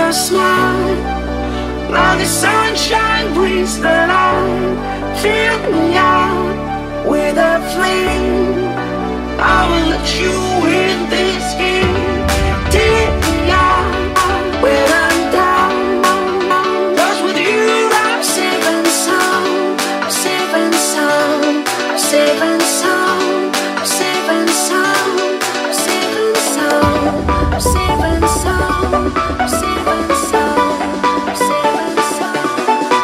your smile. Now the sunshine brings the light. Fill me out with a flame. I will let you in this game. Take me out when I'm down. 'Cause with you I'm safe and sound. I'm safe and sound. I'm safe and sound. I'm safe and sound. I'm safe and sound. I'm safe and sound. I'm safe and sound. I'm safe and sound.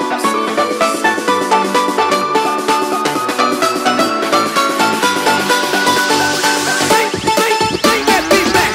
I'm safe and sound. Bring that beat back.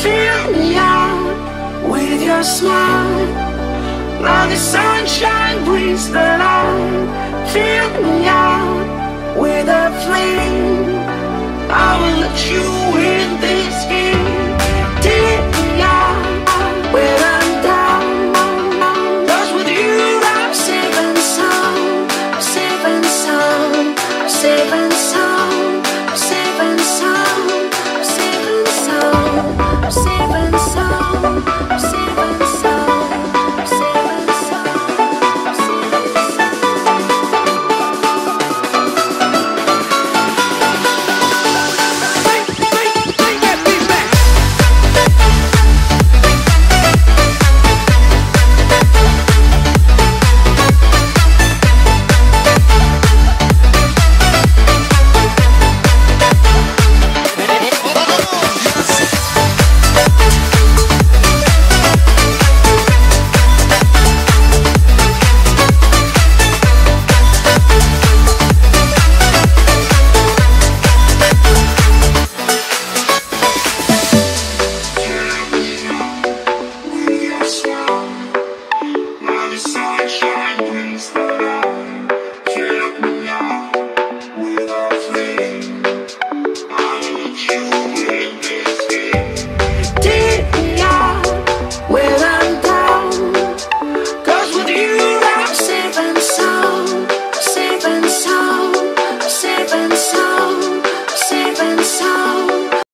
Fill me out with your smile. Now the sunshine brings the light. Fill me out with a flame. I will let you in